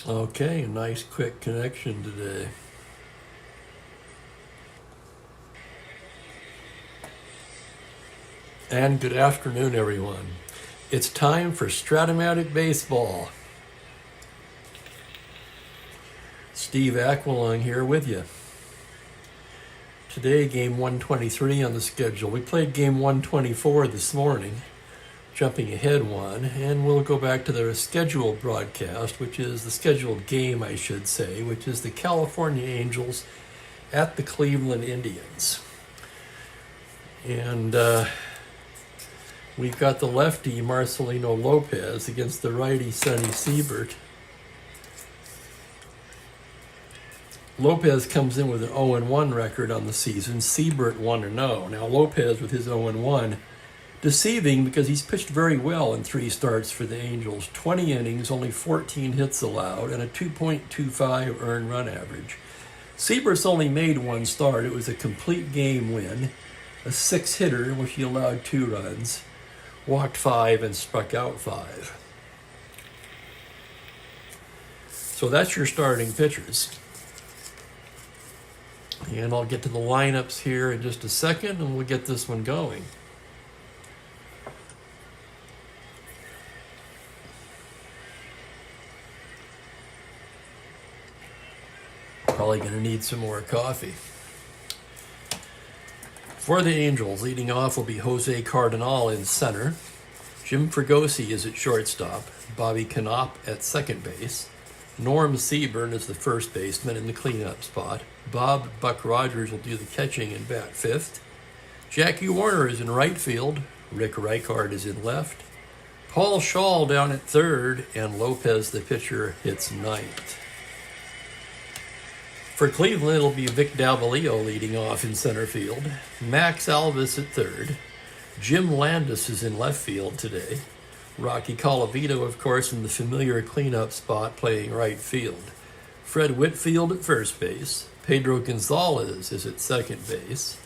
Okay, a nice quick connection today. And good afternoon, everyone. It's time for Strat-O-Matic Baseball. Steve Aquilong here with you. Today, game 123 on the schedule. We played game 124 this morning, jumping ahead one, and we'll go back to the scheduled broadcast, which is the scheduled game, I should say, which is the California Angels at the Cleveland Indians. And we've got the lefty Marcelino Lopez against the righty Sonny Siebert. Lopez comes in with an 0-1 record on the season. Siebert 1-0. Now Lopez with his 0-1, deceiving because he's pitched very well in 3 starts for the Angels. 20 innings, only 14 hits allowed, and a 2.25 earned run average. Siebert's only made 1 start. It was a complete game win, a 6-hitter in which he allowed 2 runs, walked 5, and struck out 5. So that's your starting pitchers. And I'll get to the lineups here in just a second, and we'll get this one going. Probably going to need some more coffee. For the Angels, leading off will be Jose Cardenal in center. Jim Fregosi is at shortstop. Bobby Knopp at second base. Norm Seaburn is the first baseman in the cleanup spot. Bob Buck Rogers will do the catching and bat fifth. Jackie Warner is in right field. Rick Reichard is in left. Paul Schall down at third, and Lopez, the pitcher, hits ninth. For Cleveland, it'll be Vic Davalillo leading off in center field. Max Alvis at third. Jim Landis is in left field today. Rocky Colavito, of course, in the familiar cleanup spot playing right field. Fred Whitfield at first base. Pedro Gonzalez is at second base.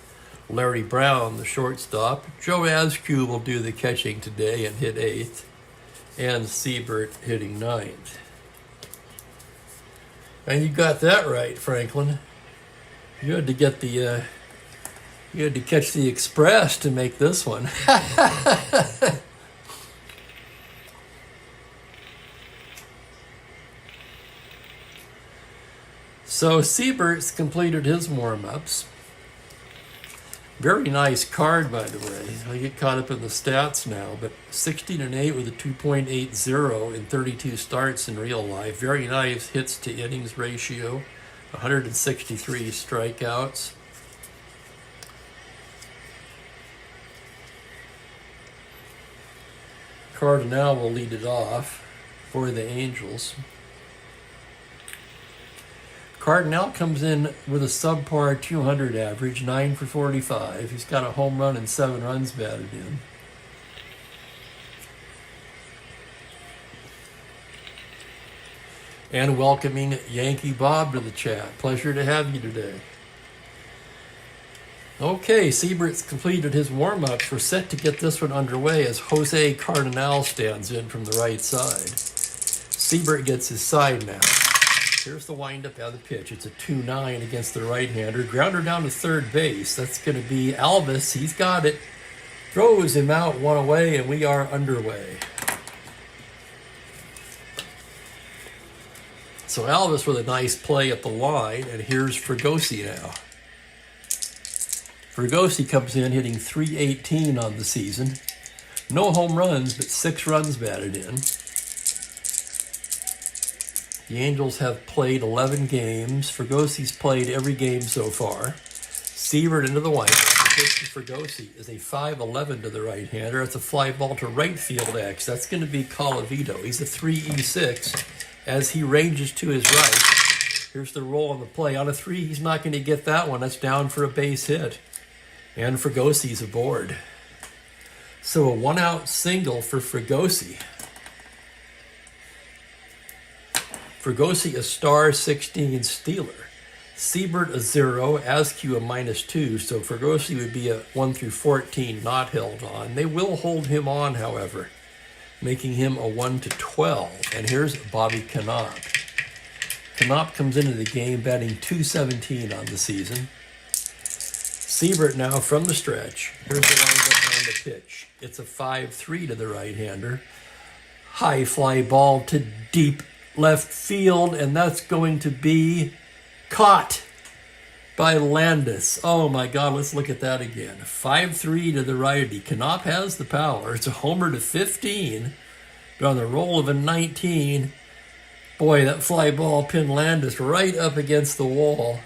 Larry Brown, the shortstop. Joe Askew will do the catching today and hit 8th. And Siebert hitting 9th. And you got that right, Franklin. You had to get the you had to catch the express to make this one. So Siebert's completed his warm-ups. Very nice card, by the way. I get caught up in the stats now, but 16-8 with a 2.80 in 32 starts in real life. Very nice hits to innings ratio, 163 strikeouts. Cardenal will lead it off for the Angels. Cardenal comes in with a subpar 200 average, 9 for 45. He's got a home run and 7 runs batted in. And welcoming Yankee Bob to the chat. Pleasure to have you today. Okay, Siebert's completed his warm-ups. We're set to get this one underway as Jose Cardenal stands in from the right side. Siebert gets his side now. Here's the windup of the pitch. It's a 2-9 against the right-hander. Grounder down to third base. That's going to be Alvis. He's got it. Throws him out, 1 away, and we are underway. So Alvis with a nice play at the line, and here's Fregosi now. Fregosi comes in hitting .318 on the season. No home runs, but 6 runs batted in. The Angels have played 11 games. Fergosi's played every game so far. Siebert into the windup. The pitch to Fregosi is a 5-11 to the right-hander. It's a fly ball to right field X. That's going to be Colavito. He's a 3-6 as he ranges to his right. Here's the roll on the play. On a 3, he's not going to get that one. That's down for a base hit. And Fregosi's aboard. So a 1-out single for Fregosi. Fregosi a star 16 stealer. Siebert a 0, Askew a -2, so Fregosi would be a 1 through 14 not held on. They will hold him on, however, making him a 1 to 12. And here's Bobby Knopp. Knopp comes into the game batting .217 on the season. Siebert now from the stretch. Here's the windup on the pitch. It's a 5-3 to the right-hander. High fly ball to deep left field, and that's going to be caught by Landis. Oh my God, let's look at that again. 5-3 to the righty. Knopp has the power. It's a homer to 15, but on the roll of a 19, boy, that fly ball pinned Landis right up against the wall,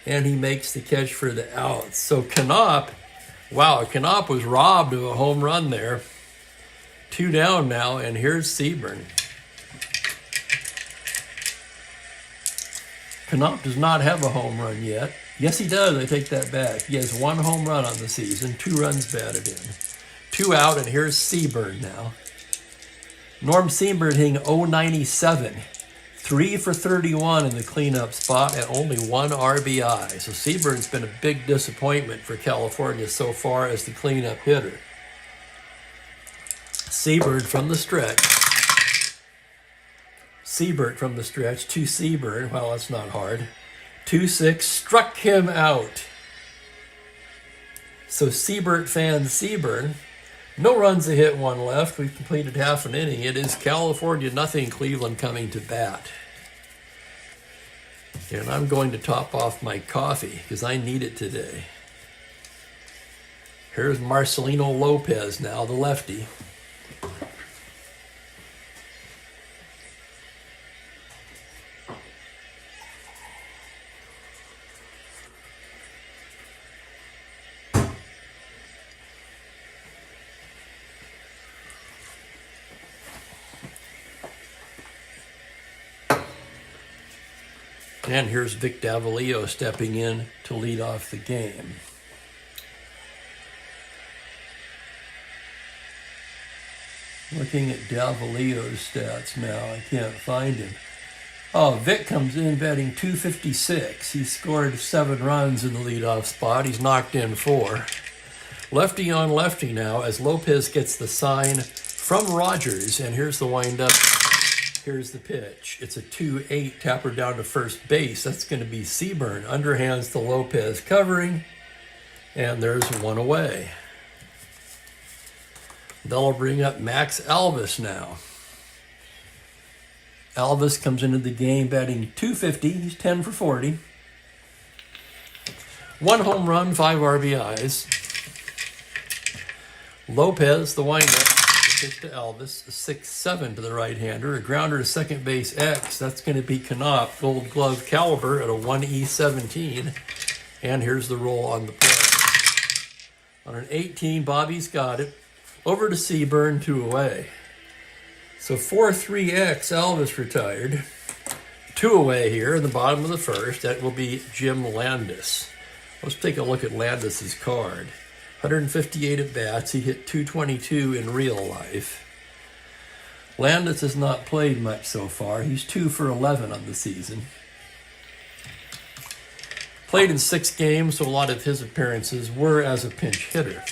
and he makes the catch for the out. So Knopp, wow, Knopp was robbed of a home run there. 2 down now, and here's Seaburn. Knopp does not have a home run yet. Yes, he does. I take that back. He has 1 home run on the season, 2 runs batted in. 2 out, and here's Seaburn now. Norm Seaburn hitting .097. 3 for 31 in the cleanup spot and only 1 RBI. So Seaburn's been a big disappointment for California so far as the cleanup hitter. Siebert from the stretch. Siebert from the stretch to Seaburn. Well, that's not hard. 2-6, struck him out. So Siebert fans Seaburn. No runs, a hit, 1 left. We've completed half an inning. It is California 0, Cleveland coming to bat. And I'm going to top off my coffee because I need it today. Here's Marcelino Lopez now, the lefty. And here's Vic Davalillo stepping in to lead off the game. Looking at Davalillo's stats now, I can't find him. Oh, Vic comes in batting .256. He scored 7 runs in the leadoff spot. He's knocked in 4. Lefty on lefty now as Lopez gets the sign from Rogers. And here's the windup. Here's the pitch. It's a 2-8 tapper down to first base. That's going to be Seaburn. Underhands to Lopez covering. And there's 1 away. They'll bring up Max Alvis now. Alvis comes into the game batting .250. He's 10 for 40. 1 home run, 5 RBIs. Lopez, the windup. Pitch to Alvis, a 6-7 to the right-hander, a grounder to second base X. That's going to be Knopp, Gold Glove caliber at a 1E17. And here's the roll on the play. On an 18, Bobby's got it. Over to Seaburn, 2 away. So 4-3X, Alvis retired. 2 away here in the bottom of the first. That will be Jim Landis. Let's take a look at Landis's card. 158 at-bats. He hit .222 in real life. Landis has not played much so far. He's 2 for 11 on the season. Played in 6 games, so a lot of his appearances were as a pinch hitter.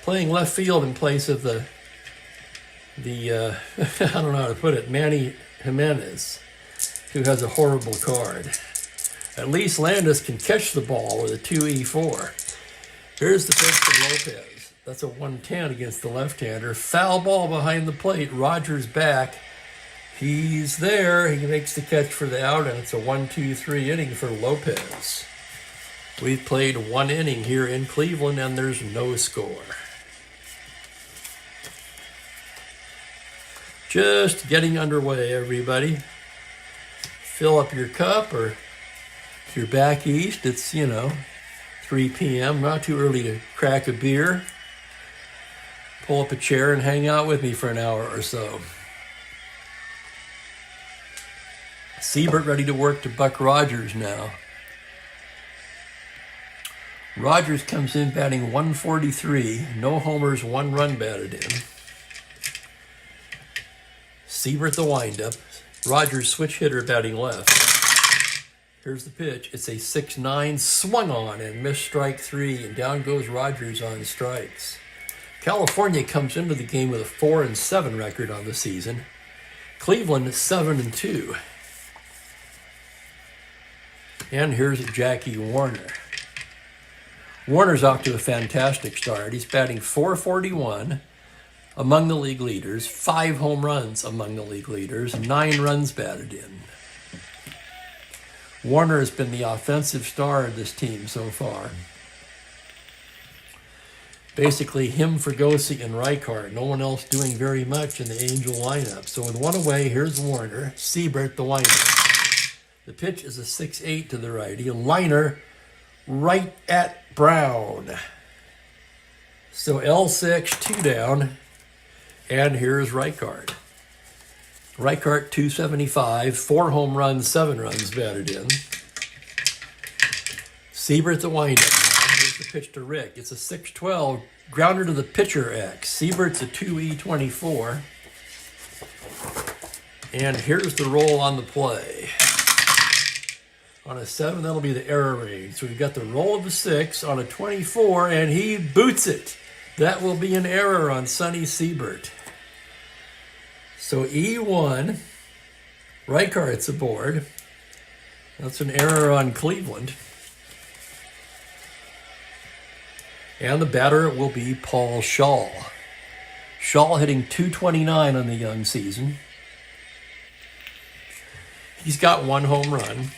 Playing left field in place of the I don't know how to put it, Manny Jimenez, who has a horrible card. At least Landis can catch the ball with a 2E4. Here's the pitch to Lopez. That's a 110 against the left-hander. Foul ball behind the plate. Rogers back. He's there. He makes the catch for the out, and it's a 1-2-3 inning for Lopez. We've played 1 inning here in Cleveland, and there's no score. Just getting underway, everybody. Fill up your cup, or if you're back east, it's, 3 p.m., not too early to crack a beer. Pull up a chair and hang out with me for an hour or so. Siebert ready to work to Buck Rogers now. Rogers comes in batting .143, no homers, 1 run batted in. Siebert the windup. Rogers switch hitter batting left. Here's the pitch. It's a 6-9, swung on and missed strike 3, and down goes Rogers on strikes. California comes into the game with a 4-7 record on the season. Cleveland is 7-2. And here's Jackie Warner. Warner's off to a fantastic start. He's batting .441 among the league leaders, 5 home runs among the league leaders, 9 runs batted in. Warner has been the offensive star of this team so far. Basically, him, Fregosi, and Reichart. No one else doing very much in the Angel lineup. So with one away, here's Warner. Siebert, the winner. The pitch is a 6-8 to the righty. A liner right at Brown. So L6, 2 down. And here's Reichart. Reichart, 275, 4 home runs, 7 runs batted in. Siebert, the windup now. Here's the pitch to Rick. It's a 6-12, grounder to the pitcher X. Siebert's a 2E24. And here's the roll on the play. On a 7, that'll be the error range. So we've got the roll of the 6 on a 24, and he boots it. That will be an error on Sonny Siebert. So E1, Reichardt's aboard. That's an error on Cleveland. And the batter will be Paul Schall. Schall hitting .229 on the young season. He's got 1 home run.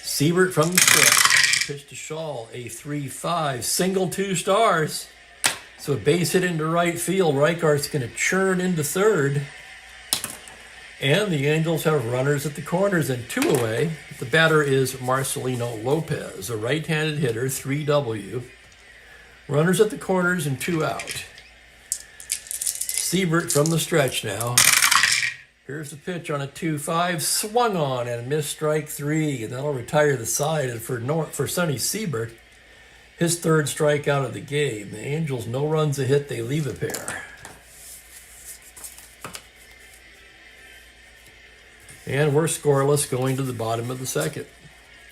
Siebert from the stretch. Pitch to Schall, a 3-5. Single, 2 stars. So a base hit into right field. Reichardt's going to churn into third. And the Angels have runners at the corners and 2 away. The batter is Marcelino Lopez, a right-handed hitter, 3W. Runners at the corners and 2 out. Siebert from the stretch now. Here's the pitch on a 2-5, swung on and missed strike 3, and that'll retire the side. And for Sonny Siebert, his 3rd strikeout of the game. The Angels, no runs a hit, they leave a pair. And we're scoreless going to the bottom of the 2nd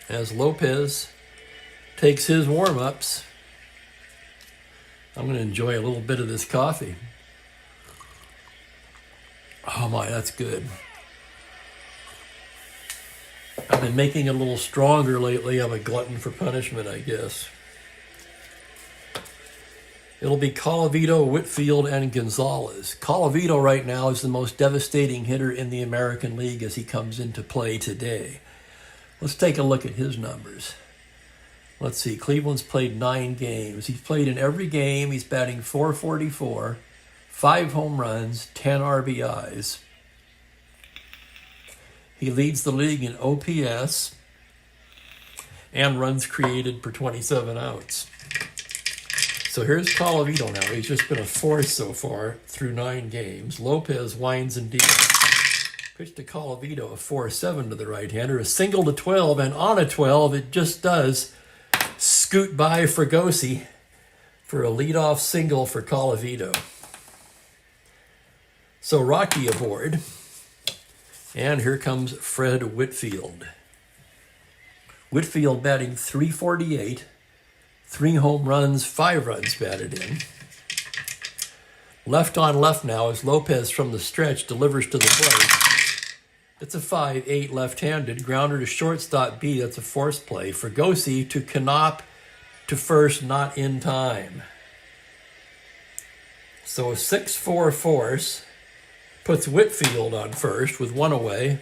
as Lopez takes his warm-ups. I'm going to enjoy a little bit of this coffee. Oh my, that's good. I've been making it a little stronger lately. I'm a glutton for punishment, I guess. It'll be Colavito, Whitfield, and Gonzalez. Colavito right now is the most devastating hitter in the American League as he comes into play today. Let's take a look at his numbers. Let's see, Cleveland's played 9 games. He's played in every game. He's batting .444. 5 home runs, 10 RBIs. He leads the league in OPS and runs created per 27 outs. So here's Colavito now. He's just been a force so far through 9 games. Lopez winds and deals. Pitch to Colavito, a 4-7 to the right-hander. A single to 12, and on a 12, it just does scoot by Fregosi for a leadoff single for Colavito. So Rocky aboard, and here comes Fred Whitfield. Whitfield batting .348, 3 home runs, 5 runs batted in. Left on left now as Lopez from the stretch delivers to the plate. It's a 5-8 left-handed, grounder to shortstop B, that's a force play. Fregosi to Knopp to first, not in time. So a 6-4 force puts Whitfield on first with 1 away.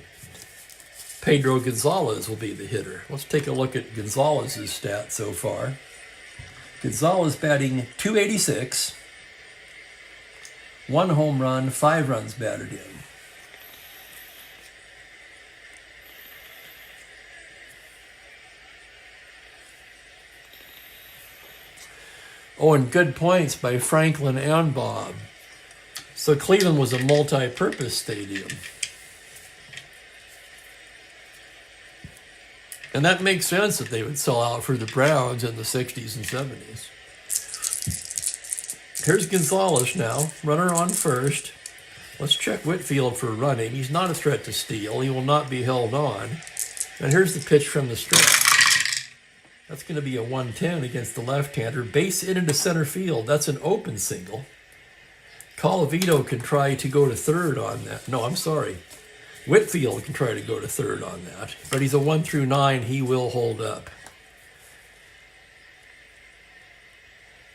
Pedro Gonzalez will be the hitter. Let's take a look at Gonzalez's stats so far. Gonzalez batting .286, 1 home run, 5 runs batted in. Oh, and good points by Franklin and Bob. So Cleveland was a multi-purpose stadium. And that makes sense that they would sell out for the Browns in the 60s and 70s. Here's Gonzalez now, runner on first. Let's check Whitfield for running. He's not a threat to steal. He will not be held on. And here's the pitch from the stretch. That's going to be a 110 against the left-hander. Base hit into center field. That's an open single. Colavito can try to go to third on that. No, I'm sorry. Whitfield can try to go to third on that. But he's a 1 through 9. He will hold up.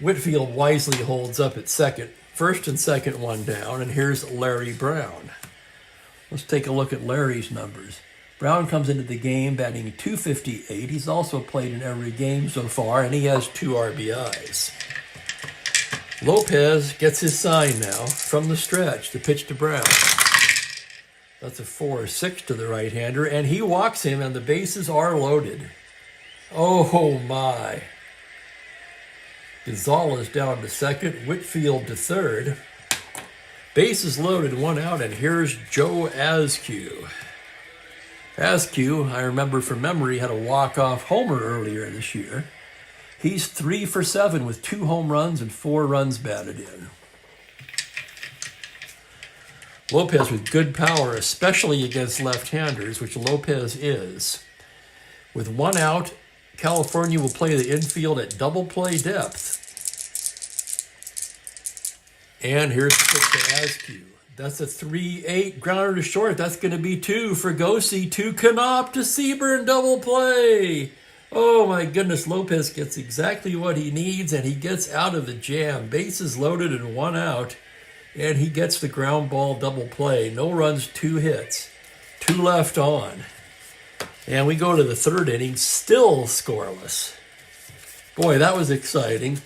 Whitfield wisely holds up at second. First and second one down. And here's Larry Brown. Let's take a look at Larry's numbers. Brown comes into the game batting .258. He's also played in every game so far, and he has 2 RBIs. Lopez gets his sign now from the stretch. The pitch to Brown. That's a 4-6 to the right-hander, and he walks him, and the bases are loaded. Oh, my. Gonzalez down to second. Whitfield to third. Bases loaded, 1 out, and here's Joe Askew. Askew, I remember from memory, had a walk-off homer earlier this year. He's 3 for 7 with 2 home runs and 4 runs batted in. Lopez with good power, especially against left-handers, which Lopez is. With 1 out, California will play the infield at double play depth. And here's the pitch to Askew. That's a 3-8 grounder to short. That's going to be 2 for Gosi, 2 Canop to Seaburn, double play. Oh my goodness, Lopez gets exactly what he needs, and he gets out of the jam. Bases loaded and 1 out, and he gets the ground ball double play. No runs, 2 hits, 2 left on. And we go to the third inning, still scoreless. Boy, that was exciting.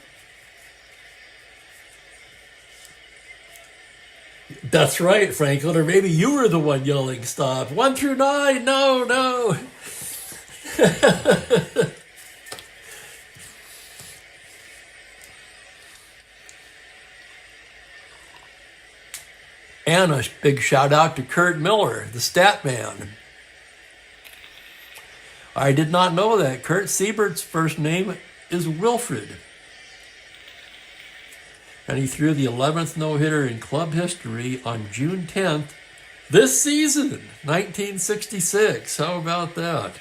That's right, Franklin, or maybe you were the one yelling stop. 1 through 9, no, no. And a big shout out to Kurt Miller, the stat man. I did not know that. Kurt Siebert's first name is Wilfred. And he threw the 11th no-hitter in club history on June 10th this season, 1966. How about that?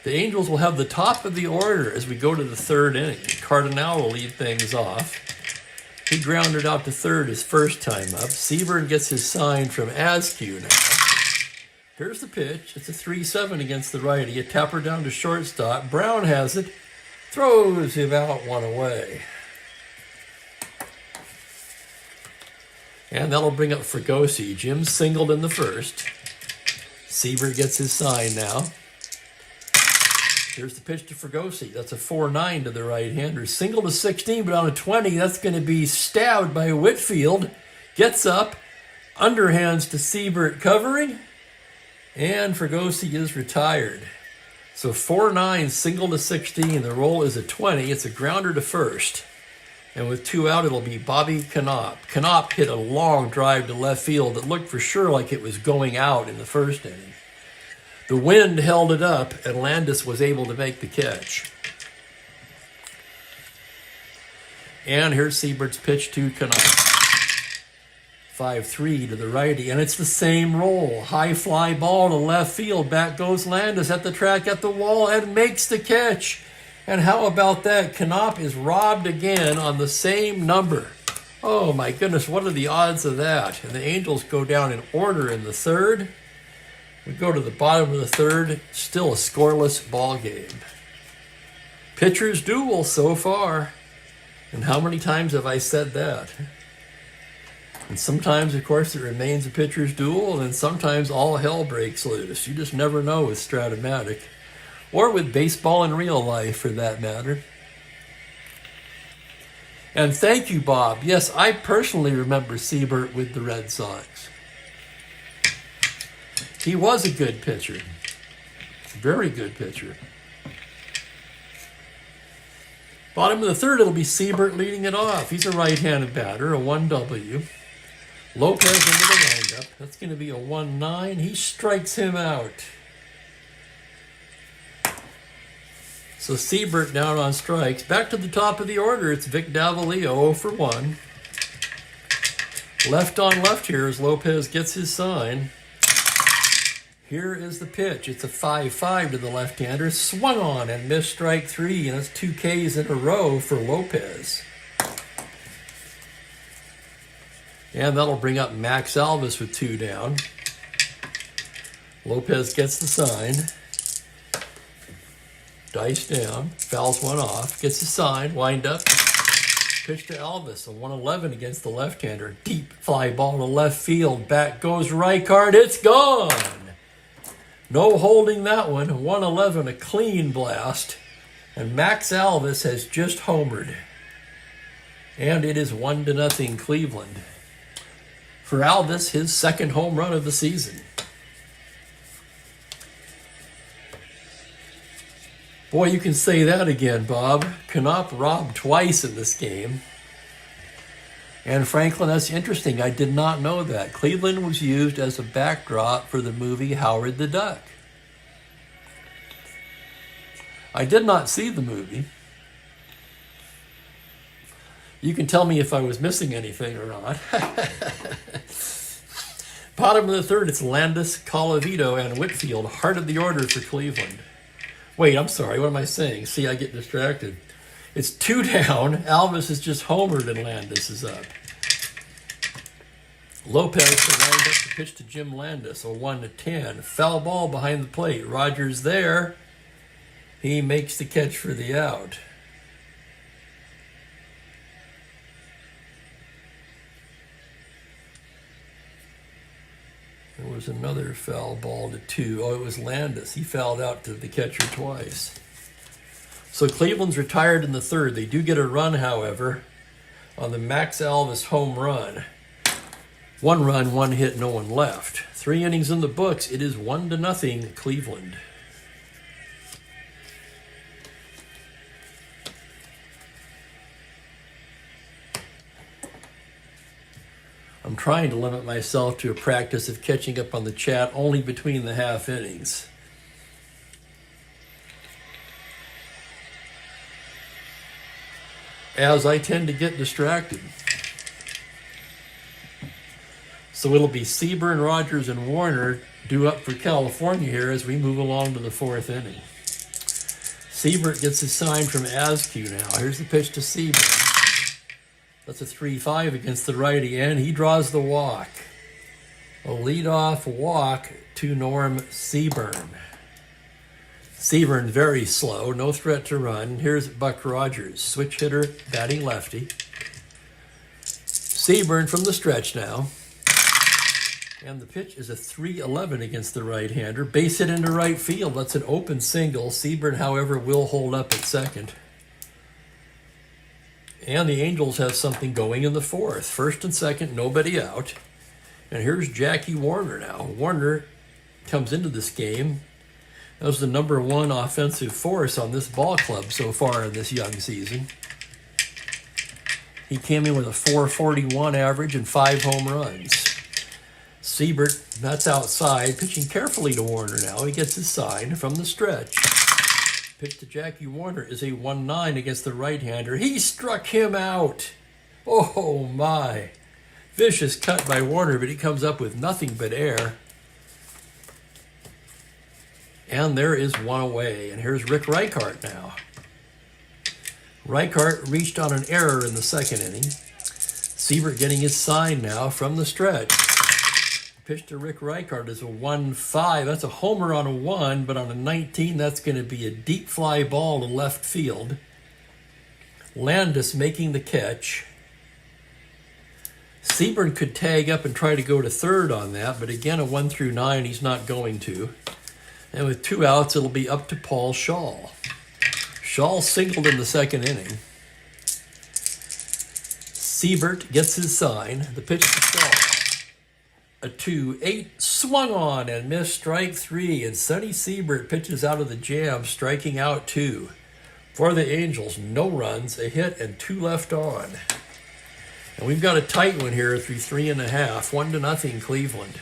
The Angels will have the top of the order as we go to the third inning. Cardinal will lead things off. He grounded out to third his first time up. Seaburn gets his sign from Askew now. Here's the pitch. It's a 3-7 against the righty. A tapper down to shortstop. Brown has it. Throws him out 1 away. And that'll bring up Fregosi. Jim singled in the first. Seaver gets his sign now. Here's the pitch to Fregosi. That's a 4-9 to the right-hander. Single to 16, but on a 20, that's going to be stabbed by Whitfield. Gets up, underhands to Siebert covering, and Fregosi is retired. So 4-9, single to 16. The roll is a 20. It's a grounder to first. And with 2 out, it'll be Bobby Canop. Canop hit a long drive to left field that looked for sure like it was going out in the first inning. The wind held it up, and Landis was able to make the catch. And here's Siebert's pitch to Canop. 5-3 to the righty, and it's the same roll. High fly ball to left field. Back goes Landis at the track, at the wall, and makes the catch. And how about that? Canop is robbed again on the same number. Oh my goodness, what are the odds of that? And the Angels go down in order in the third. We go to the bottom of the third, still a scoreless ball game. Pitchers duel so far. And how many times have I said that? And sometimes, of course, it remains a pitcher's duel, and then sometimes all hell breaks loose. You just never know with Strat-O-Matic. Or with baseball in real life, for that matter. And thank you, Bob. Yes, I personally remember Siebert with the Red Sox. He was a good pitcher. Very good pitcher. Bottom of the third, it'll be Siebert leading it off. He's a right-handed batter, a 1W. Lopez into the windup. That's going to be a 1-9. He strikes him out. So Siebert down on strikes. Back to the top of the order. It's Vic Davalillo, 0 for 1. Left on left here as Lopez gets his sign. Here is the pitch. It's a 5-5 to the left-hander. Swung on and missed strike 3, and it's 2 Ks in a row for Lopez. And that'll bring up Max Alvis with 2 down. Lopez gets the sign. Dice down, fouls one off, gets the sign, wind up. Pitch to Alvis, a 111 against the left-hander. Deep fly ball to left field. Back goes Reichard. It's gone. No holding that one. 111, a clean blast. And Max Alvis has just homered. And it is 1-0 Cleveland. For Alvis, his second home run of the season. Boy, you can say that again, Bob. Knopp robbed twice in this game. And Franklin, that's interesting. I did not know that. Cleveland was used as a backdrop for the movie Howard the Duck. I did not see the movie. You can tell me if I was missing anything or not. Bottom of the third, it's Landis, Colavito, and Whitfield. Heart of the order for Cleveland. Wait, I'm sorry. What am I saying? See, I get distracted. It's 2 down. Alvis is just homered and Landis is up. Lopez to wind up the pitch to Jim Landis, a 1-10. Foul ball behind the plate. Rogers there. He makes the catch for the out. There was another foul ball to 2. Oh, it was Landis. He fouled out to the catcher twice. So Cleveland's retired in the third. They do get a run, however, on the Max Alvis home run. 1 run, 1 hit, no one left. 3 innings in the books. It is 1-0 Cleveland. I'm trying to limit myself to a practice of catching up on the chat only between the half innings. As I tend to get distracted. So it'll be Seaburn, Rogers, and Warner due up for California here as we move along to the 4th inning. Seaburn gets his sign from Askew now. Here's the pitch to Seaburn. That's a 3-5 against the righty, and he draws the walk. A leadoff walk to Norm Seaburn. Seaburn very slow, no threat to run. Here's Buck Rogers, switch hitter, batting lefty. Seaburn from the stretch now. And the pitch is a 3-11 against the right-hander. Base hit into right field. That's an open single. Seaburn, however, will hold up at second. And the Angels have something going in the 4th. First and second, nobody out. And here's Jackie Warner now. Warner comes into this game as the number 1 offensive force on this ball club so far in this young season. He came in with a .441 average and 5 home runs. Siebert, that's outside, pitching carefully to Warner now. He gets his sign from the stretch. Pitch to Jackie Warner is a 1-9 against the right-hander. He struck him out. Oh, my. Vicious cut by Warner, but he comes up with nothing but air. And there is 1 away. And here's Rick Reichart now. Reichart reached on an error in the 2nd inning. Siebert getting his sign now from the stretch. Pitch to Rick Reichart is a 1-5. That's a homer on a 1, but on a 19, that's going to be a deep fly ball to left field. Landis making the catch. Seaburn could tag up and try to go to third on that, but again, a 1 through 9, he's not going to. And with 2 outs, it'll be up to Paul Shaw. Shaw singled in the 2nd inning. Siebert gets his sign. The pitch to Shaw. A 2-8 swung on and missed, strike 3, and Sonny Siebert pitches out of the jam, striking out 2. For the Angels, no runs, a hit, and 2 left on. And we've got a tight one here through 3.5, 1-0 Cleveland.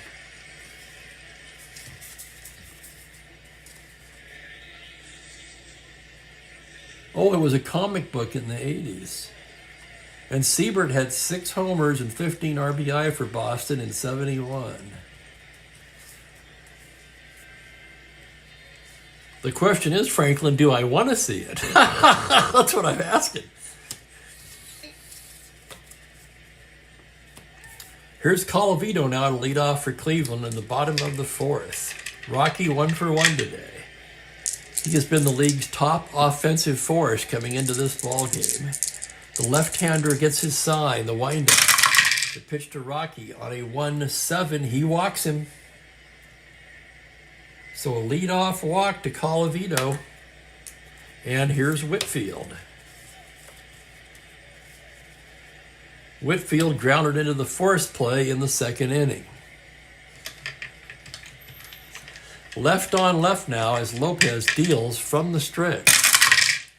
Oh, it was a comic book in the 80s. And Siebert had 6 homers and 15 RBI for Boston in 71. The question is, Franklin, do I want to see it? That's what I'm asking. Here's Colavito now to lead off for Cleveland in the bottom of the fourth. Rocky 1 for 1 today. He has been the league's top offensive force coming into this ball game. The left-hander gets his sign, the windup. The pitch to Rocky on a 1-7. He walks him. So a leadoff walk to Colavito. And here's Whitfield. Whitfield grounded into the first play in the second inning. Left on left now as Lopez deals from the stretch.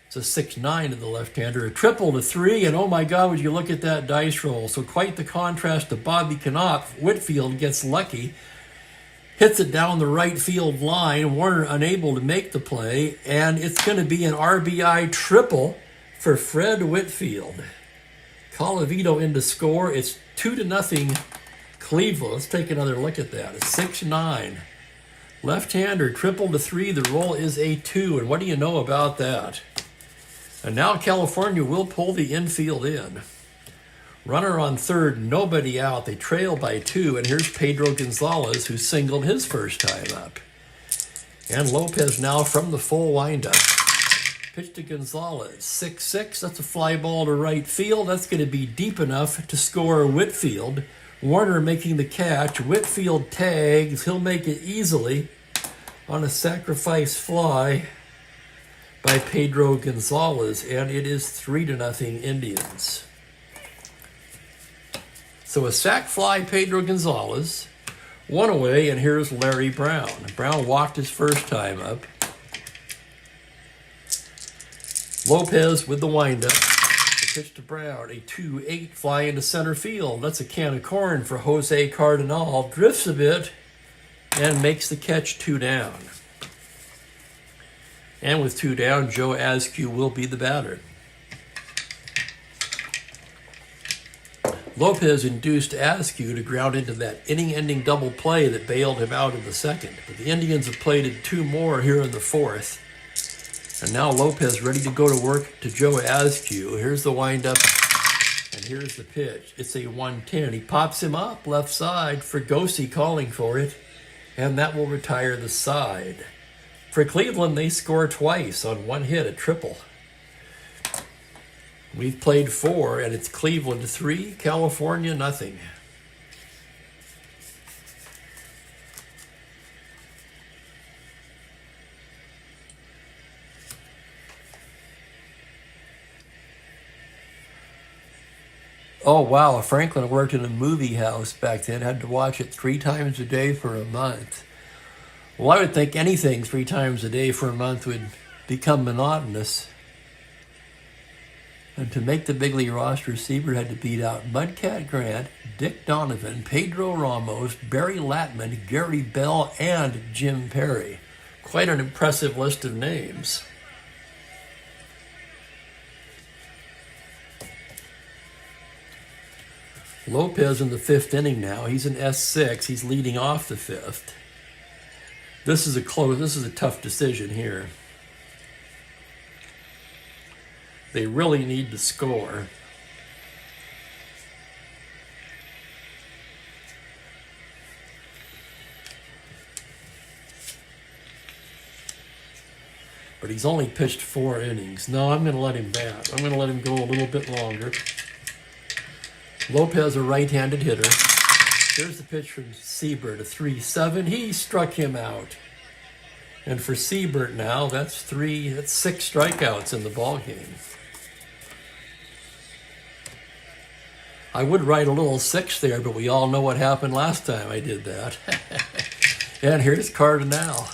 It's a 6-9 to the left-hander, a triple to 3, and oh my God, would you look at that dice roll. So quite the contrast to Bobby Knopf. Whitfield gets lucky, hits it down the right field line, Warner unable to make the play, and it's going to be an RBI triple for Fred Whitfield. Colavito in to score. It's 2-0 Cleveland. Let's take another look at that. It's 6-9. Left-hander, triple to 3. The roll is a 2. And what do you know about that? And now California will pull the infield in. Runner on third, nobody out. They trail by 2. And here's Pedro Gonzalez, who singled his first time up. And Lopez now from the full windup. Pitch to Gonzalez, 6-6. That's a fly ball to right field. That's going to be deep enough to score Whitfield. Warner making the catch. Whitfield tags. He'll make it easily on a sacrifice fly by Pedro Gonzalez, and it is 3-0 Indians. So a sac fly, Pedro Gonzalez, 1 away, and here's Larry Brown. Brown walked his first time up. Lopez with the windup. Pitch to Brown, a 2-8 fly into center field. That's a can of corn for Jose Cardinal. Drifts a bit and makes the catch 2 down. And with 2 down, Joe Askew will be the batter. Lopez induced Askew to ground into that inning-ending double play that bailed him out in the second. But the Indians have played 2 more here in the fourth. And now Lopez ready to go to work to Joe Askew. Here's the windup, and here's the pitch. It's a 1-10. He pops him up left side. Fregosi calling for it, and that will retire the side. For Cleveland, they score twice on 1 hit, a triple. We've played 4, and it's Cleveland 3, California nothing. Oh, wow. Franklin worked in a movie house back then, had to watch it 3 times a day for a month. Well, I would think anything 3 times a day for a month would become monotonous. And to make the big league roster, Siebert had to beat out Mudcat Grant, Dick Donovan, Pedro Ramos, Barry Latman, Gary Bell, and Jim Perry. Quite an impressive list of names. Lopez in the 5th inning now. He's in S6. He's leading off the 5th. This is a tough decision here. They really need to score. But he's only pitched 4 innings. No, I'm going to let him bat. I'm going to let him go a little bit longer. Lopez, a right-handed hitter. Here's the pitch from Siebert, a 3-7. He struck him out. And for Siebert now, that's 6 strikeouts in the ball game. I would write a little 6 there, but we all know what happened last time I did that. And here's Cardinal.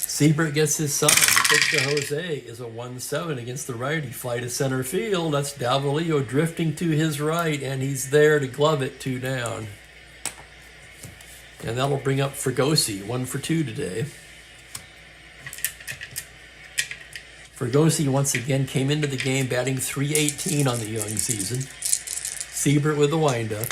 Siebert gets his sign. The pitch to Jose is a 1-7 against the righty. Fly to center field. That's Davalillo drifting to his right, and he's there to glove it 2 down. And that'll bring up Fregosi, 1 for 2 today. Fregosi once again came into the game batting .318 on the young season. Siebert with the windup.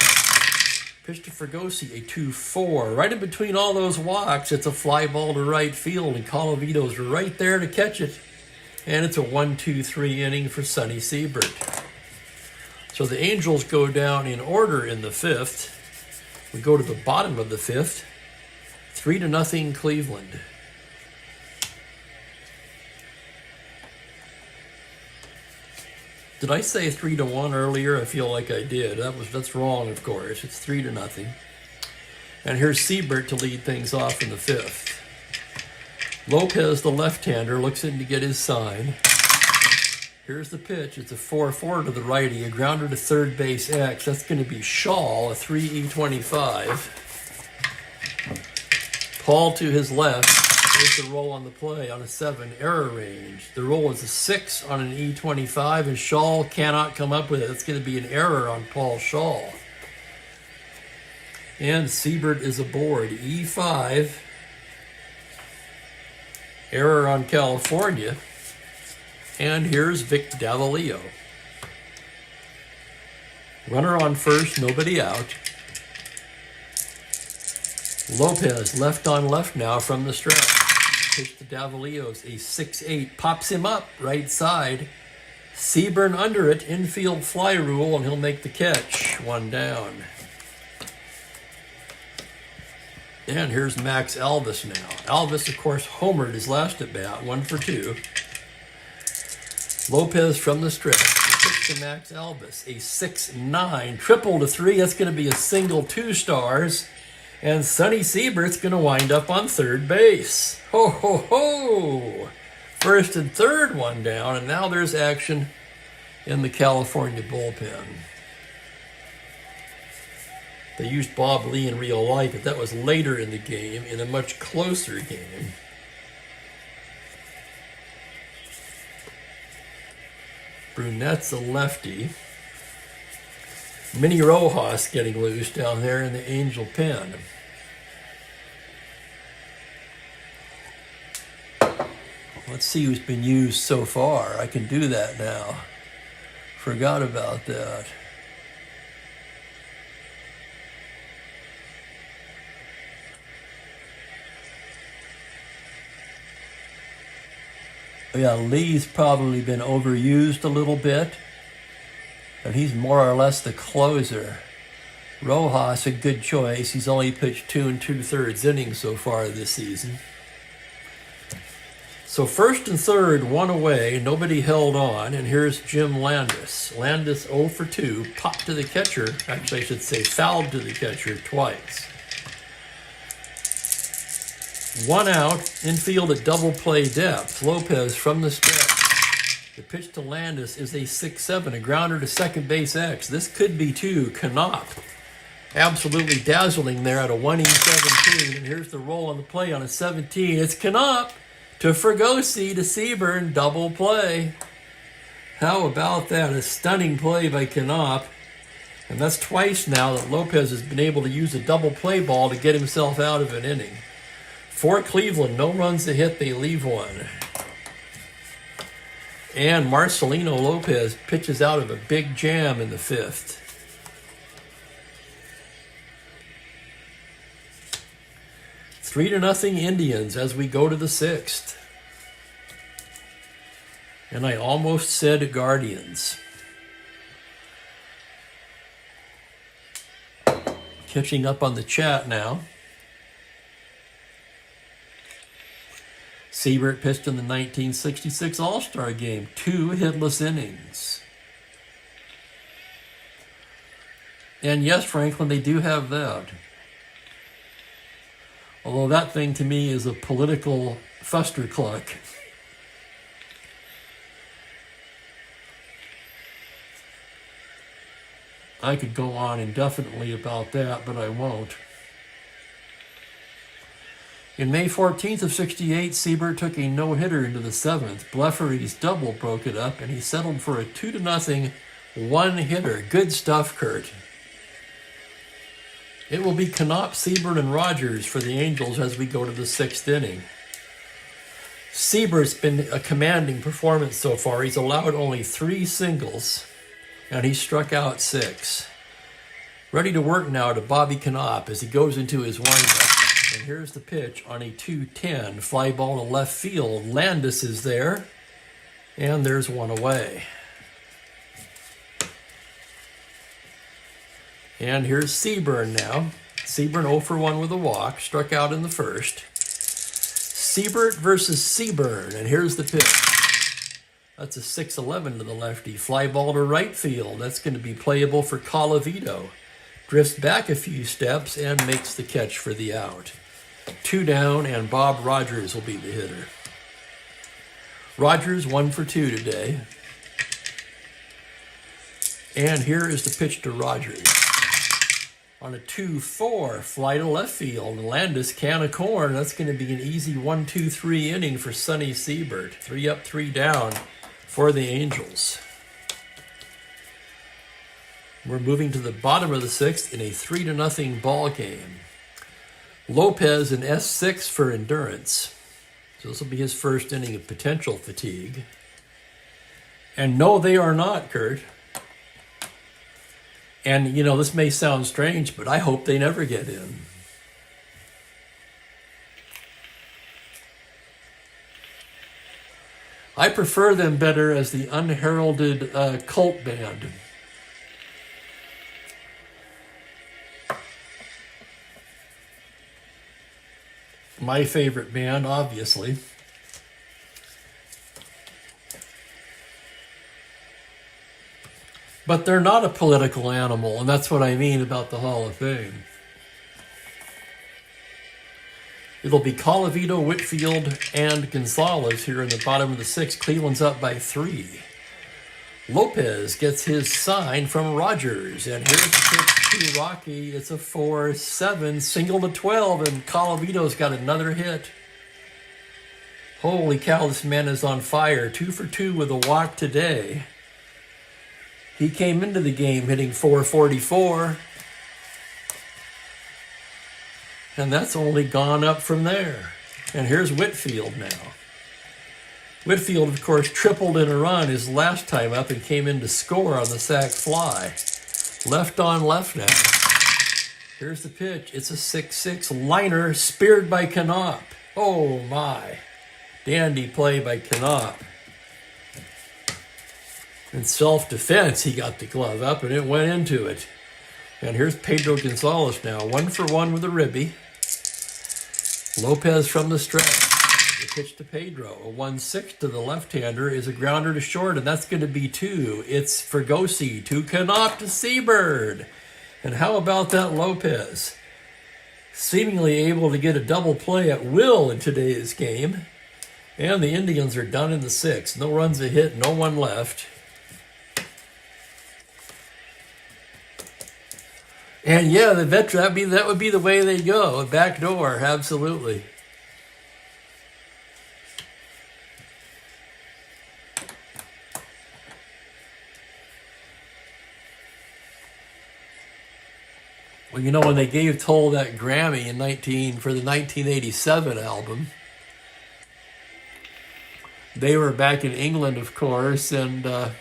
Pitch to Fregosi, a 2-4. Right in between all those walks, it's a fly ball to right field, and Colavito's right there to catch it. And it's a 1-2-3 inning for Sonny Siebert. So the Angels go down in order in the fifth. We go to the bottom of the fifth. 3-0 Cleveland. Did I say 3-1 earlier? I feel like I did. That's wrong, of course. It's 3-0. And here's Siebert to lead things off in the fifth. Lopez, the left-hander, looks in to get his sign. Here's the pitch. It's a 4-4 to the righty, a grounder to third base X. That's going to be Shaw, a 3-E25. Paul to his left. There's the roll on the play on a 7, error range. The roll is a 6 on an E25, and Shaw cannot come up with it. It's going to be an error on Paul Shaw. And Siebert is aboard. E5. Error on California. And here's Vic Davalillo. Runner on first, nobody out. Lopez left on left now from the stretch. Pitch to Davalillo's a 6-8. Pops him up right side. Seaburn under it. Infield fly rule, and he'll make the catch. 1 down. And here's Max Alvis now. Alvis, of course, homered his last at bat. 1 for 2. Lopez from the stretch. Pitch to Max Alvis. A 6-9. Triple to 3. That's going to be a single 2 stars. And Sonny Siebert's going to wind up on third base. Ho, ho, ho! First and third, 1 down. And now there's action in the California bullpen. They used Bob Lee in real life, but that was later in the game, in a much closer game. Brunette's a lefty. Minnie Rojas getting loose down there in the Angel pen. Let's see who's been used so far. I can do that now. Forgot about that. Yeah, Lee's probably been overused a little bit, but he's more or less the closer. Rojas, a good choice. He's only pitched 2 2/3 innings so far this season. So first and third, 1 away, nobody held on, and here's Jim Landis. Landis 0 for 2, popped to the catcher. Actually, I should say fouled to the catcher twice. 1 out, infield at double play depth. Lopez from the stretch. The pitch to Landis is a 6-7, a grounder to second base X. This could be 2. Knopp. Absolutely dazzling there at a 1E17. And here's the roll on the play on a 17. It's Knopp to Fregosi to Seaburn, double play. How about that? A stunning play by Knopp. And that's twice now that Lopez has been able to use a double play ball to get himself out of an inning. For Cleveland, no runs to hit, they leave 1. And Marcelino Lopez pitches out of a big jam in the 5th. Three to nothing Indians as we go to the 6th. And I almost said Guardians. Catching up on the chat now. Siebert pitched in the 1966 All-Star Game, 2 hitless innings. And yes, Franklin, they do have that. Although that thing to me is a political fustercluck. I could go on indefinitely about that, but I won't. In May 14th of 68, Siebert took a no-hitter into the 7th. Bleffery's double broke it up, and he settled for a 2-0 one-hitter. Good stuff, Kurt. It will be Knopp, Siebert, and Rogers for the Angels as we go to the 6th inning. Siebert's been a commanding performance so far. He's allowed only 3 singles, and he struck out 6. Ready to work now to Bobby Knopp as he goes into his windup. And here's the pitch on a 2-10. Fly ball to left field. Landis is there. And there's 1 away. And here's Seaburn now. Seaburn 0 for 1 with a walk, struck out in the first. Siebert versus Seaburn, and here's the pitch. That's a 6-11 to the lefty. Fly ball to right field. That's going to be playable for Colavito. Drifts back a few steps and makes the catch for the out. 2 down, and Bob Rogers will be the hitter. Rogers 1 for 2 today. And here is the pitch to Rogers. On a 2-4, fly to left field. Landis, can of corn. That's going to be an easy 1-2-3 inning for Sonny Siebert. 3 up, 3 down for the Angels. We're moving to the bottom of the 6th in a 3-0 ball game. Lopez in S6 for endurance. So this will be his first inning of potential fatigue. And no, they are not, Kurt. And, you know, this may sound strange, but I hope they never get in. I prefer them better as the unheralded cult band. My favorite band, obviously. But they're not a political animal, and that's what I mean about the Hall of Fame. It'll be Colavito, Whitfield, and Gonzalez here in the bottom of the 6th. Cleveland's up by 3. Lopez gets his sign from Rogers, and here's the pitch to Rocky. It's a 4-7, single to 12, and Colavito's got another hit. Holy cow, this man is on fire. 2 for 2 with a walk today. He came into the game hitting .444, and that's only gone up from there. And here's Whitfield now. Whitfield, of course, tripled in a run his last time up and came in to score on the sac fly. Left on left now. Here's the pitch. It's a 6-6 liner speared by Knopp. Oh my. Dandy play by Knopp. In self-defense, he got the glove up and it went into it. And here's Pedro Gonzalez now. 1 for 1 with a ribby. Lopez from the stretch. The pitch to Pedro. A 1-6 to the left-hander is a grounder to short, and that's going to be 2. It's Fregosi to Knopp to Seabird. And how about that Lopez? Seemingly able to get a double play at will in today's game. And the Indians are done in the 6th. No runs a hit, no one left. And yeah, that would be the way they go. A back door, absolutely. Well, you know, when they gave Toll that Grammy for the 1987 album, they were back in England, of course, and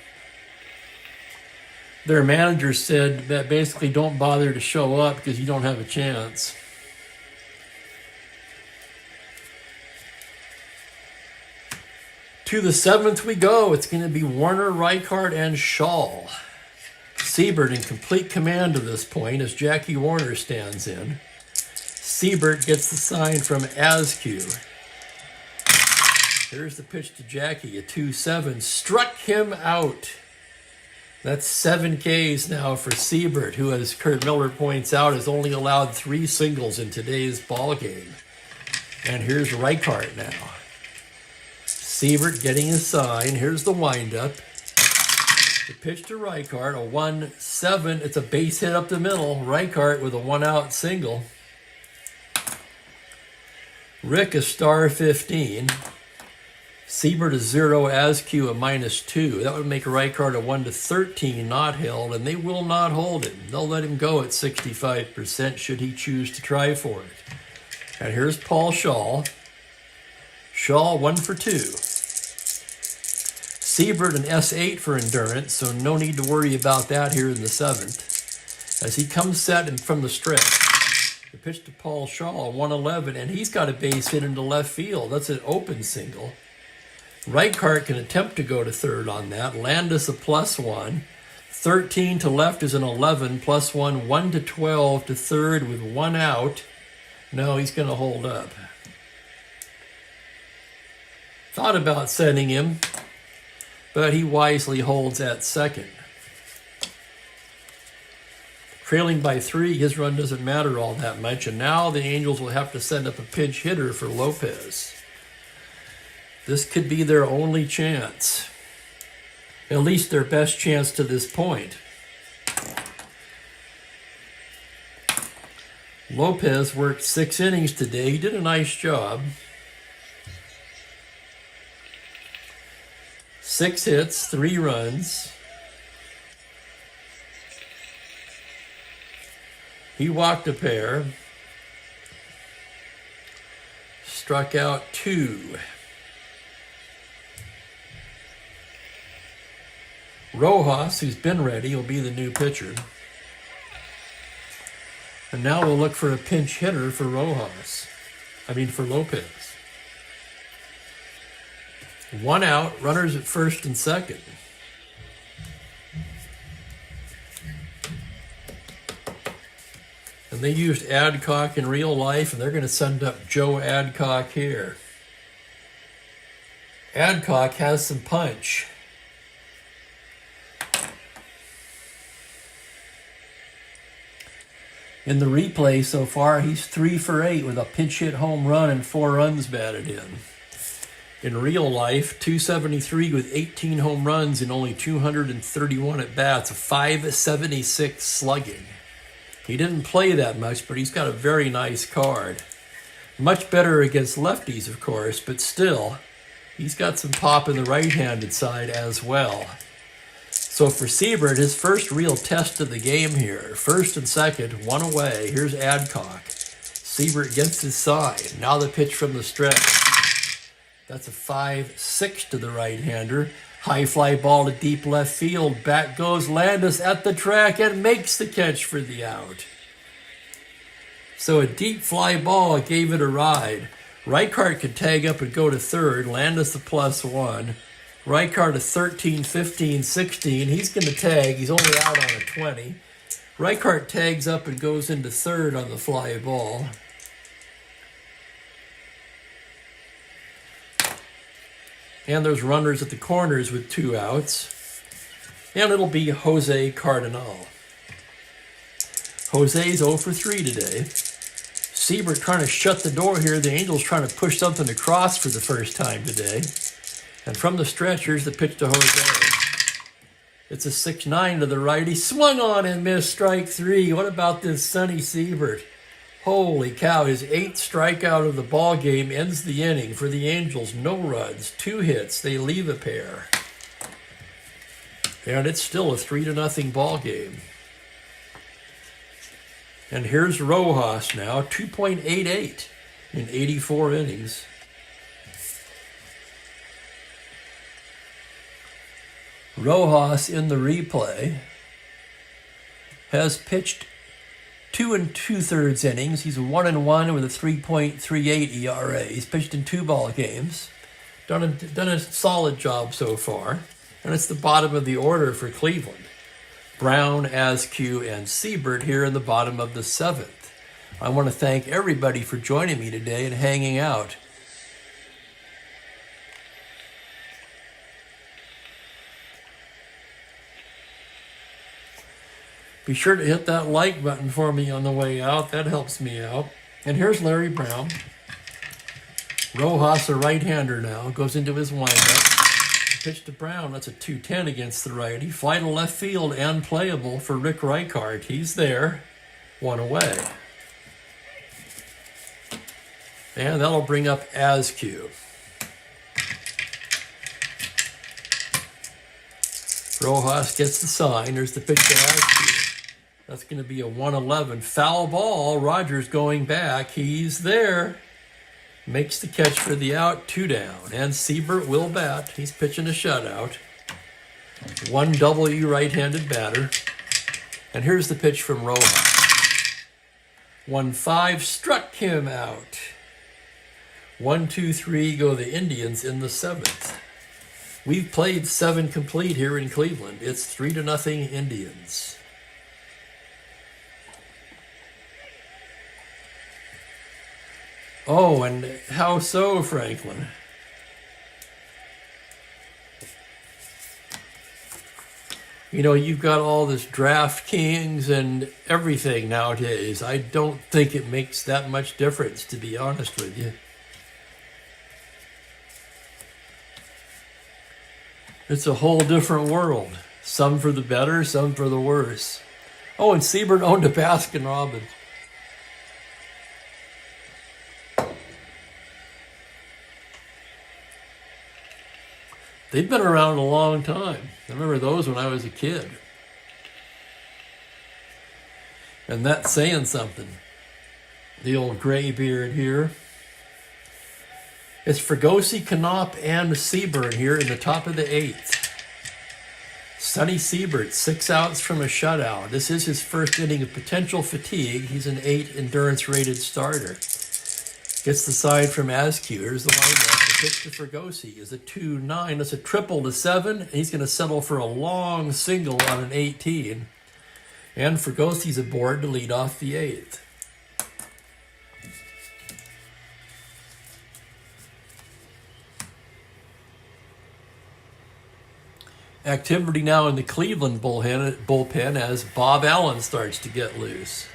their manager said that basically don't bother to show up because you don't have a chance. To the 7th we go. It's going to be Warner, Reichart, and Schall. Siebert in complete command to this point as Jackie Warner stands in. Siebert gets the sign from Askew. Here's the pitch to Jackie, a 2-7. Struck him out. That's 7 Ks now for Siebert, who, as Kurt Miller points out, has only allowed 3 singles in today's ball game. And here's Reichart now. Siebert getting his sign. Here's the windup. The pitch to Reichart, a 1-7. It's a base hit up the middle. Reichart with a 1-out single. Rick a star 15. Siebert a 0, Askew a -2. That would make Reichart a 1-13 not held, and they will not hold him. They'll let him go at 65% should he choose to try for it. And here's Paul Schall. Schall 1 for 2. Siebert an S8 for endurance, so no need to worry about that here in the 7th. As he comes set and from the stretch, the pitch to Paul Schall, 1-11, and he's got a base hit into left field. That's an open single. Reichart can attempt to go to third on that. Landis a +1. 13 to left is an 11, plus 1, 1 to 12 to third with 1 out. No, he's going to hold up. Thought about sending him, but he wisely holds at second. Trailing by 3, his run doesn't matter all that much, and now the Angels will have to send up a pinch hitter for Lopez. This could be their only chance. At least their best chance to this point. Lopez worked 6 innings today. He did a nice job. 6 hits, 3 runs. He walked a pair. Struck out 2. Rojas, who's been ready, will be the new pitcher. And now we'll look for a pinch hitter for for Lopez. 1 out, runners at first and second. And they used Adcock in real life, and they're going to send up Joe Adcock here. Adcock has some punch. In the replay so far, he's 3 for 8 with a pinch hit home run and 4 runs batted in. In real life, 273 with 18 home runs and only 231 at bats, a 576 slugging. He didn't play that much, but he's got a very nice card. Much better against lefties, of course, but still, he's got some pop in the right-handed side as well. So for Siebert, his first real test of the game here. First and second, 1 away. Here's Adcock. Siebert gets his side. Now the pitch from the stretch. That's a 5-6 to the right-hander. High fly ball to deep left field. Back goes Landis at the track and makes the catch for the out. So a deep fly ball gave it a ride. Reichart could tag up and go to third. Landis the +1. Reichart a 13, 15, 16. He's going to tag. He's only out on a 20. Reichart tags up and goes into third on the fly ball. And there's runners at the corners with 2 outs. And it'll be Jose Cardinal. Jose's 0 for 3 today. Siebert trying to shut the door here. The Angels trying to push something across for the first time today. And from the stretch, here's the pitch to Jose. It's a 6-9 to the right. He swung on and missed strike 3. What about this Sonny Siebert? Holy cow, his 8th strikeout of the ball game ends the inning. For the Angels, no runs, 2 hits. They leave a pair. And it's still a 3-0 ball game. And here's Rojas now, 2.88 in 84 innings. Rojas in the replay has pitched 2 2/3 innings. He's 1-1 with a 3.38 ERA. He's pitched in 2 ball games. Done a solid job so far. And it's the bottom of the order for Cleveland. Brown, Askew, and Siebert here in the bottom of the 7th. I want to thank everybody for joining me today and hanging out. Be sure to hit that like button for me on the way out. That helps me out. And here's Larry Brown. Rojas, a right-hander now, goes into his windup. Pitch to Brown. That's a 2-10 against the righty. Fly to left field and playable for Rick Reichart. He's there. 1 away. And that'll bring up Askew. Rojas gets the sign. There's the pitch to Askew. That's going to be a 1-11. Foul ball. Rogers going back. He's there. Makes the catch for the out. 2 down. And Siebert will bat. He's pitching a shutout. 1W right-handed batter. And here's the pitch from Rojas. 1-5. Struck him out. 1-2-3 go the Indians in the 7th. We've played 7 complete here in Cleveland. It's 3-0 Indians. Oh, and how so, Franklin? You know, you've got all this DraftKings and everything nowadays. I don't think it makes that much difference, to be honest with you. It's a whole different world. Some for the better, some for the worse. Oh, and Siebert owned a Baskin Robbins. They've been around a long time. I remember those when I was a kid. And that's saying something. The old gray beard here. It's Fregosi, Knopp, and Seaburn here in the top of the 8th. Sonny Siebert, 6 outs from a shutout. This is his first inning of potential fatigue. He's an 8 endurance rated starter. Gets the side from Askew. Here's the windup. The pitch to Fregosi is a 2-9. That's a triple to 7. He's going to settle for a long single on an 18. And Fregosi's aboard to lead off the 8th. Activity now in the Cleveland bullpen as Bob Allen starts to get loose.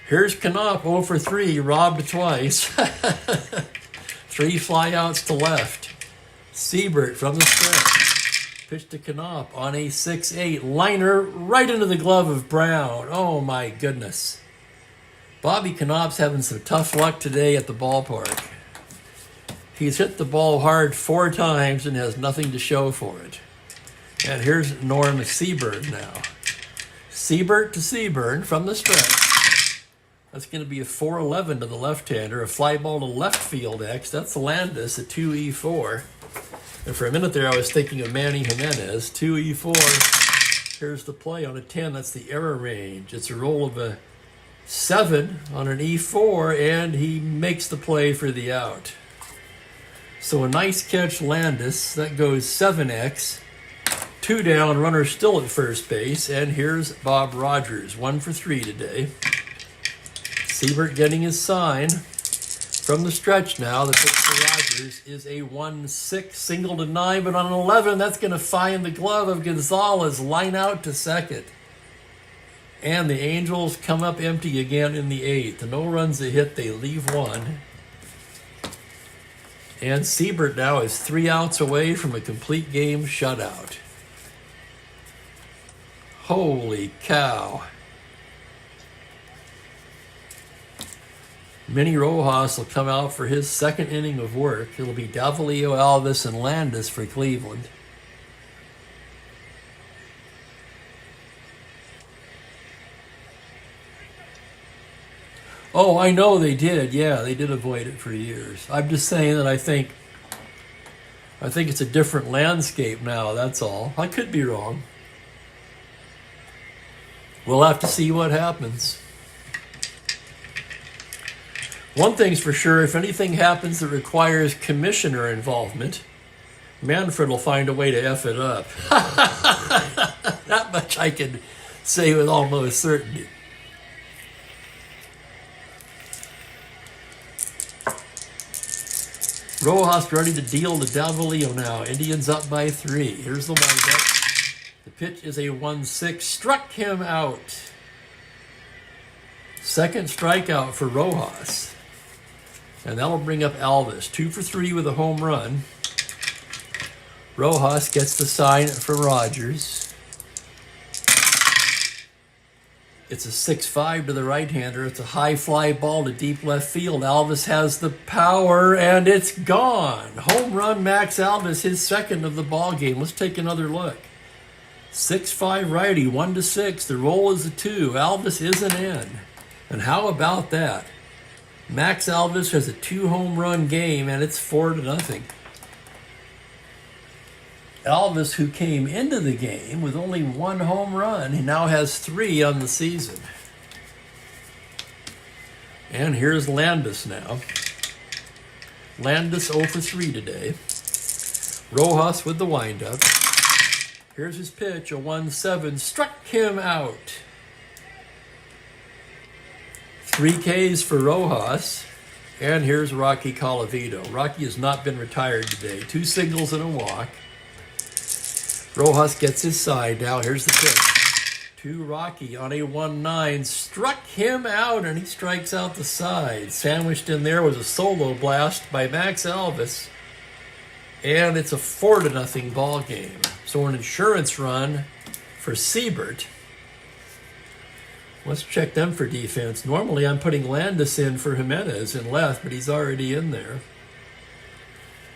Here's Knopp, 0 for 3, robbed twice. 3 flyouts to left. Siebert from the stretch. Pitch to Knopp on a 6-8 liner right into the glove of Brown. Oh my goodness. Bobby Knopp's having some tough luck today at the ballpark. He's hit the ball hard 4 times and has nothing to show for it. And here's Norm Seaburn now. Siebert to Seaburn from the stretch. That's going to be a 4-11 to the left-hander, a fly ball to left field X. That's Landis, a 2-E4. And for a minute there, I was thinking of Manny Jimenez, 2-E4. Here's the play on a 10. That's the error range. It's a roll of a 7 on an E4, and he makes the play for the out. So a nice catch, Landis. That goes 7X. 2 down, runner still at first base. And here's Bob Rogers, 1 for 3 today. Siebert getting his sign from the stretch now. The pitch for Rogers is a 1-6 single to 9, but on an 11, that's going to find the glove of Gonzalez, line out to second. And the Angels come up empty again in the 8th. No runs a hit, they leave 1. And Siebert now is 3 outs away from a complete game shutout. Holy cow. Minnie Rojas will come out for his second inning of work. It'll be Davalillo, Alvis, and Landis for Cleveland. Oh, I know they did. Yeah, they did avoid it for years. I'm just saying that I think it's a different landscape now, that's all. I could be wrong. We'll have to see what happens. One thing's for sure, if anything happens that requires commissioner involvement, Manfred will find a way to F it up. That much I can say with almost certainty. Rojas ready to deal to Davalillo now. Indians up by 3. Here's the windup. The pitch is a 1-6. Struck him out. Second strikeout for Rojas. And that'll bring up Alvis. 2 for 3 with a home run. Rojas gets the sign for Rogers. It's a 6-5 to the right-hander. It's a high fly ball to deep left field. Alvis has the power, and it's gone. Home run, Max Alvis, his second of the ball game. Let's take another look. 6-5 righty, 1-6. The roll is a 2. Alvis is an in. And how about that? Max Alvis has a 2-home run game, and it's 4-0. Alvis, who came into the game with only 1 home run, he now has 3 on the season. And here's Landis now. Landis 0 for 3 today. Rojas with the windup. Here's his pitch, a 1-7, struck him out. 3 Ks for Rojas. And here's Rocky Colavito. Rocky has not been retired today. 2 singles and a walk. Rojas gets his side now. Here's the pitch. To Rocky on a 1-9. Struck him out, and he strikes out the side. Sandwiched in there was a solo blast by Max Alvis. And it's a 4-0 ball game. So an insurance run for Siebert. Let's check them for defense. Normally I'm putting Landis in for Jimenez in left, but he's already in there.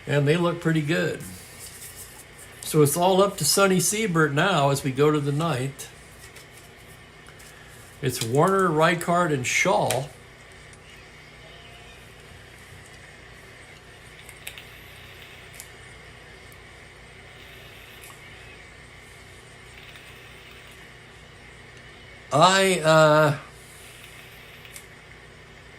And they look pretty good. So it's all up to Sonny Siebert now as we go to the ninth. It's Warner, Reichard, and Shaw.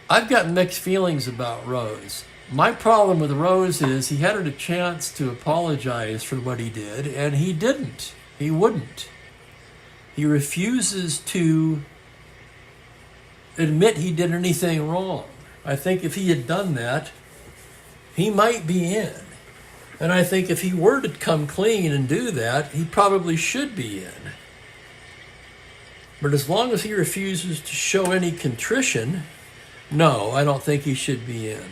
I've got mixed feelings about Rose. My problem with Rose is he had a chance to apologize for what he did, and he didn't. He wouldn't. He refuses to admit he did anything wrong. I think if he had done that, he might be in. And I think if he were to come clean and do that, he probably should be in. But as long as he refuses to show any contrition, no, I don't think he should be in.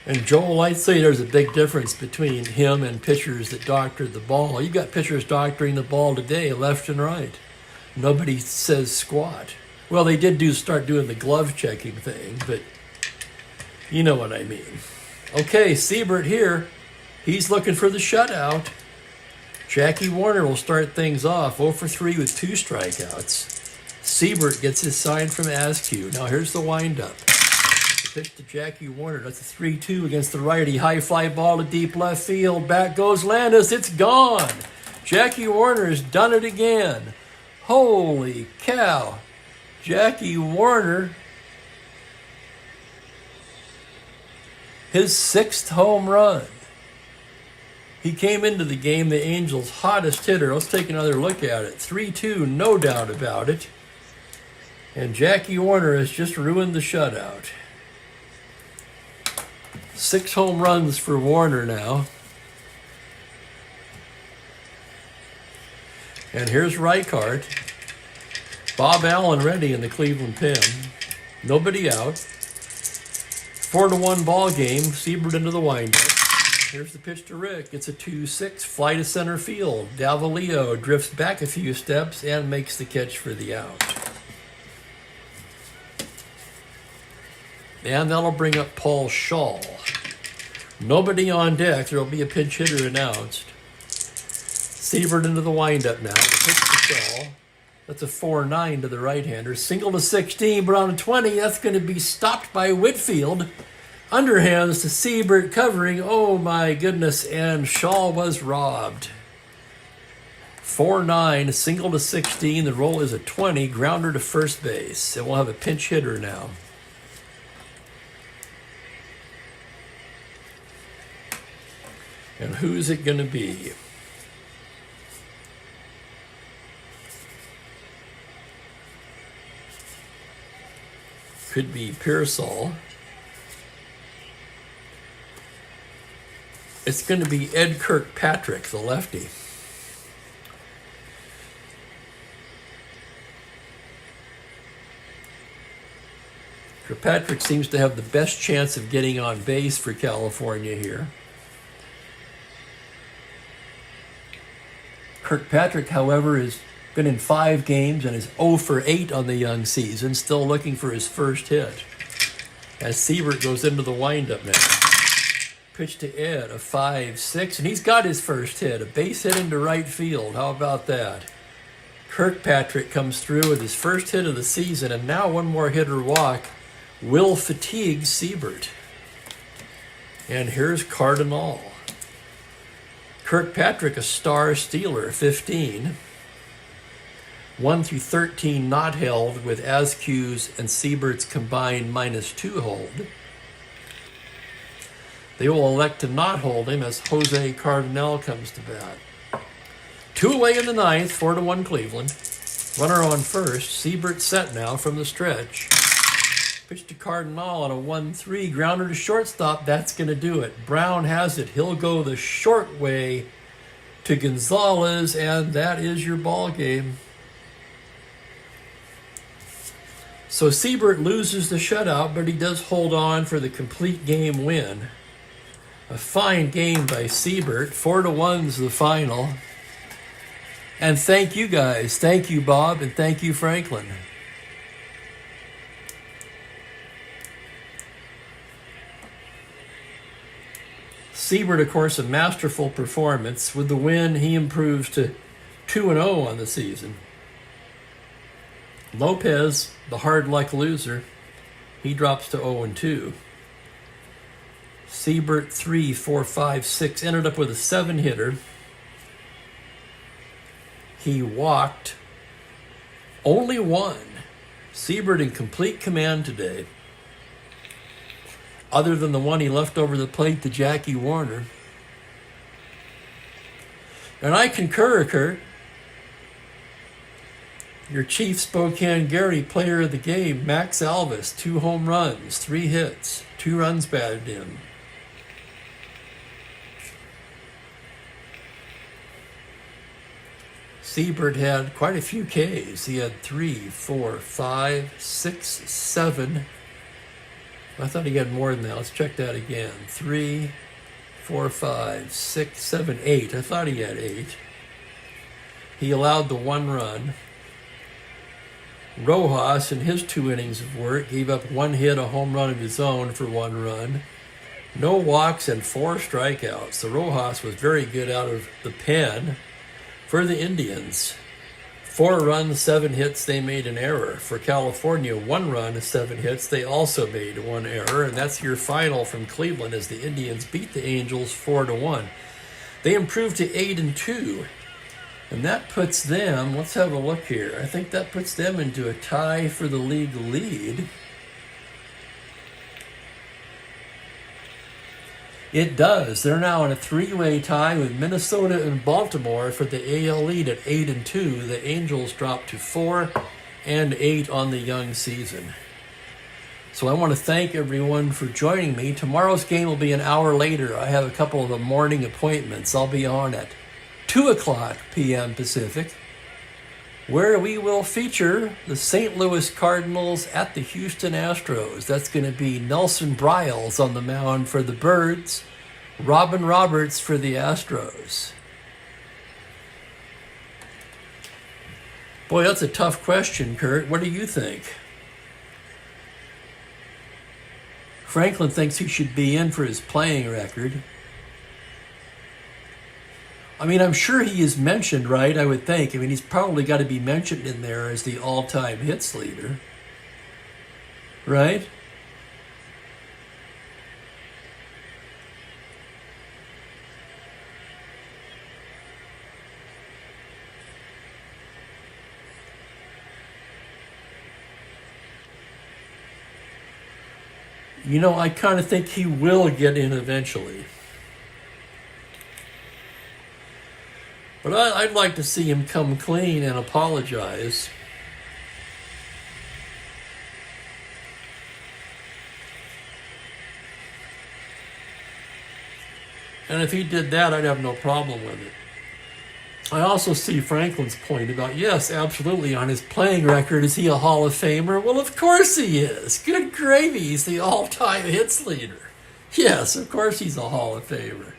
And Joel, I'd say there's a big difference between him and pitchers that doctored the ball. You got pitchers doctoring the ball today, left and right. Nobody says squat. Well, they did start doing the glove checking thing, but you know what I mean. Okay, Siebert here. He's looking for the shutout. Jackie Warner will start things off, 0 for 3 with 2 strikeouts. Siebert gets his sign from Askew. Now here's the windup. The pitch to Jackie Warner. That's a 3-2 against the righty. High fly ball to deep left field. Back goes Landis. It's gone. Jackie Warner has done it again. Holy cow. Jackie Warner. His 6th home run. He came into the game the Angels' hottest hitter. Let's take another look at it. 3-2, no doubt about it. And Jackie Warner has just ruined the shutout. 6 home runs for Warner now. And here's Reichard. Bob Allen ready in the Cleveland pen. Nobody out. 4-1 ball game. Siebert into the windup. Here's the pitch to Rick. It's a 2-6, fly to center field. Davalillo drifts back a few steps and makes the catch for the out. And that'll bring up Paul Shaw. Nobody on deck. There'll be a pinch hitter announced. Siebert into the windup now. The pitch to Shaw. That's a 4-9 to the right-hander. Single to 16, but on a 20, that's going to be stopped by Whitfield. Underhands to Siebert covering, oh my goodness, and Shaw was robbed. 4-9, single to 16, the roll is a 20, grounder to first base. And we'll have a pinch hitter now. And who's it going to be? Could be Pearsall. It's going to be Ed Kirkpatrick, the lefty. Kirkpatrick seems to have the best chance of getting on base for California here. Kirkpatrick, however, has been in 5 games and is 0 for 8 on the young season, still looking for his first hit. As Siebert goes into the windup now. Pitch to Ed, a 5-6, and he's got his first hit, a base hit into right field. How about that? Kirkpatrick comes through with his first hit of the season, and now one more hitter walk will fatigue Siebert. And here's Cardinal. Kirkpatrick, a star stealer, 15. 1 through 13 not held with Askew's and Siebert's combined -2 hold. They will elect to not hold him as Jose Cardinal comes to bat. 2 away in the ninth, 4-1 Cleveland. Runner on first. Siebert set now from the stretch. Pitch to Cardinal on a 1-3. Grounder to shortstop. That's going to do it. Brown has it. He'll go the short way to Gonzalez, and that is your ball game. So Siebert loses the shutout, but he does hold on for the complete game win. A fine game by Siebert. 4-1's the final. And thank you guys. Thank you, Bob, and thank you, Franklin. Siebert, of course, a masterful performance. With the win, he improves to 2-0 on the season. Lopez, the hard luck loser, he drops to 0-2. Siebert 3, 4, 5, 6 ended up with a 7-hitter. He walked only one. Siebert in complete command today, other than the one he left over the plate to Jackie Warner. And I concur, Kurt. Your Chief Spokane Gary player of the game, Max Alvis, 2 home runs, 3 hits, 2 runs batted in. Siebert had quite a few Ks. He had 3, 4, 5, 6, 7. I thought he had more than that. Let's check that again. 3, 4, 5, 6, 7, 8. I thought he had 8. He allowed the 1 run. Rojas, in his 2 innings of work, gave up 1 hit, a home run of his own for 1 run. No walks and 4 strikeouts. So Rojas was very good out of the pen for the Indians. 4 runs, 7 hits, they made an error. For California, 1 run, 7 hits, they also made 1 error. And that's your final from Cleveland as the Indians beat the Angels 4-1. They improved to 8-2. And that puts them, let's have a look here. I think that puts them into a tie for the league lead. It does. They're now in a 3-way tie with Minnesota and Baltimore for the AL lead at 8-2. The Angels dropped to 4-8 on the young season. So I want to thank everyone for joining me. Tomorrow's game will be an hour later. I have a couple of morning appointments. I'll be on at 2:00 p.m. Pacific, where we will feature the St. Louis Cardinals at the Houston Astros. That's going to be Nelson Bryles on the mound for the Birds, Robin Roberts for the Astros. Boy, that's a tough question, Kurt. What do you think? Franklin thinks he should be in for his playing record. I mean, I'm sure he is mentioned, right? I would think. I mean, he's probably got to be mentioned in there as the all-time hits leader, right? You know, I kind of think he will get in eventually. But I'd like to see him come clean and apologize. And if he did that, I'd have no problem with it. I also see Franklin's point about, yes, absolutely, on his playing record, is he a Hall of Famer? Well, of course he is. Good gravy, he's the all-time hits leader. Yes, of course he's a Hall of Famer.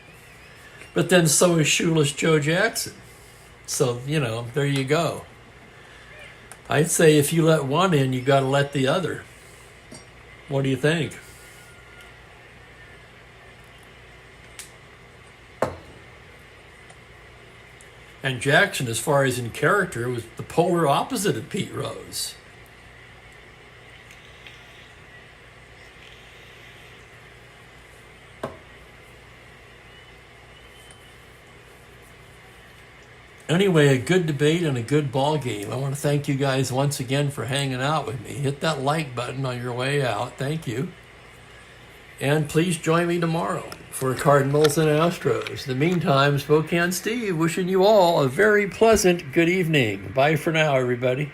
But then so is Shoeless Joe Jackson. So, you know, there you go. I'd say if you let one in, you got to let the other. What do you think? And Jackson, as far as in character, was the polar opposite of Pete Rose. Anyway, a good debate and a good ball game. I want to thank you guys once again for hanging out with me. Hit that like button on your way out. Thank you. And please join me tomorrow for Cardinals and Astros. In the meantime, Spokane Steve wishing you all a very pleasant good evening. Bye for now, everybody.